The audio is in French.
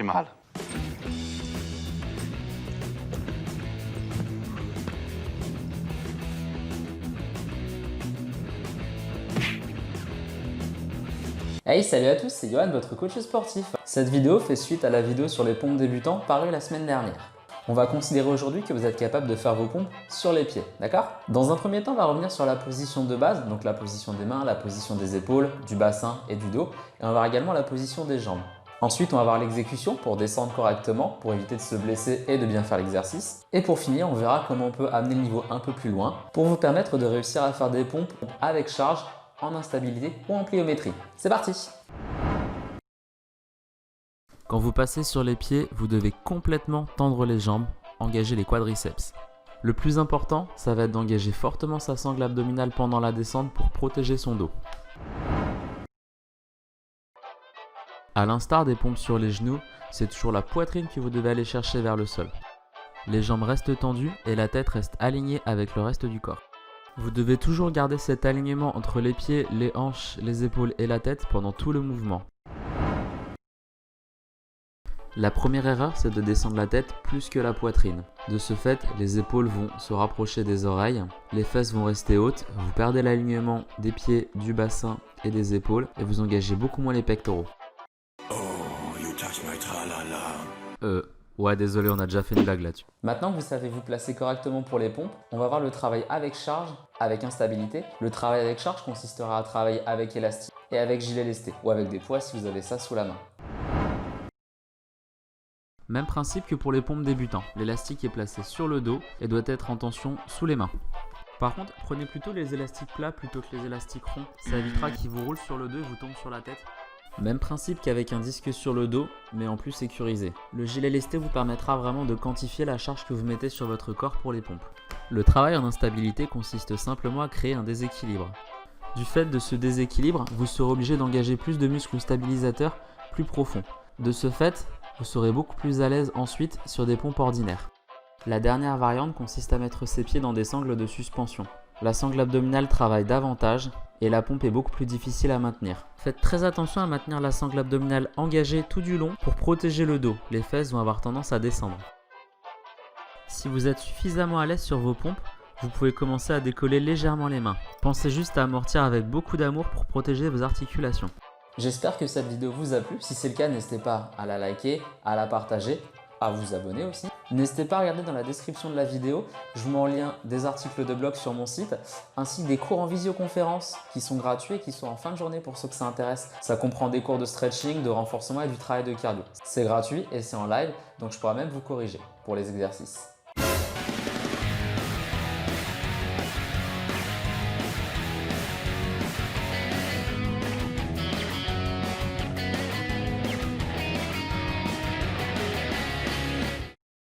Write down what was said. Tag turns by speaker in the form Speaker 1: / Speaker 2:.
Speaker 1: fait mal.
Speaker 2: Hey, salut à tous, c'est Johan, votre coach sportif. Cette vidéo fait suite à la vidéo sur les pompes débutants parue la semaine dernière. On va considérer aujourd'hui que vous êtes capable de faire vos pompes sur les pieds, d'accord? Dans un premier temps, on va revenir sur la position de base, donc la position des mains, la position des épaules, du bassin et du dos, et on va voir également la position des jambes. Ensuite, on va voir l'exécution pour descendre correctement, pour éviter de se blesser et de bien faire l'exercice. Et pour finir, on verra comment on peut amener le niveau un peu plus loin pour vous permettre de réussir à faire des pompes avec charge, en instabilité ou en pliométrie. C'est parti!
Speaker 3: Quand vous passez sur les pieds, vous devez complètement tendre les jambes, engager les quadriceps. Le plus important, ça va être d'engager fortement sa sangle abdominale pendant la descente pour protéger son dos. A l'instar des pompes sur les genoux, c'est toujours la poitrine que vous devez aller chercher vers le sol. Les jambes restent tendues et la tête reste alignée avec le reste du corps. Vous devez toujours garder cet alignement entre les pieds, les hanches, les épaules et la tête pendant tout le mouvement. La première erreur, c'est de descendre la tête plus que la poitrine. De ce fait, les épaules vont se rapprocher des oreilles, les fesses vont rester hautes, vous perdez l'alignement des pieds, du bassin et des épaules et vous engagez beaucoup moins les pectoraux. Ouais, désolé, on a déjà fait une blague là-dessus.
Speaker 2: Maintenant que vous savez vous placer correctement pour les pompes, on va voir le travail avec charge, avec instabilité. Le travail avec charge consistera à travailler avec élastique et avec gilet lesté ou avec des poids si vous avez ça sous la main.
Speaker 3: Même principe que pour les pompes débutants. L'élastique est placé sur le dos et doit être en tension sous les mains. Par contre, prenez plutôt les élastiques plats plutôt que les élastiques ronds. Ça évitera qu'ils vous roulent sur le dos et vous tombent sur la tête. Même principe qu'avec un disque sur le dos, mais en plus sécurisé. Le gilet lesté vous permettra vraiment de quantifier la charge que vous mettez sur votre corps pour les pompes. Le travail en instabilité consiste simplement à créer un déséquilibre. Du fait de ce déséquilibre, vous serez obligé d'engager plus de muscles stabilisateurs plus profonds. De ce fait, vous serez beaucoup plus à l'aise ensuite sur des pompes ordinaires. La dernière variante consiste à mettre ses pieds dans des sangles de suspension. La sangle abdominale travaille davantage et la pompe est beaucoup plus difficile à maintenir. Faites très attention à maintenir la sangle abdominale engagée tout du long pour protéger le dos. Les fesses vont avoir tendance à descendre. Si vous êtes suffisamment à l'aise sur vos pompes, vous pouvez commencer à décoller légèrement les mains. Pensez juste à amortir avec beaucoup d'amour pour protéger vos articulations.
Speaker 2: J'espère que cette vidéo vous a plu. Si c'est le cas, n'hésitez pas à la liker, à la partager, à vous abonner aussi. N'hésitez pas à regarder dans la description de la vidéo, je vous mets en lien des articles de blog sur mon site, ainsi que des cours en visioconférence qui sont gratuits et qui sont en fin de journée pour ceux que ça intéresse. Ça comprend des cours de stretching, de renforcement et du travail de cardio. C'est gratuit et c'est en live, donc je pourrai même vous corriger pour les exercices.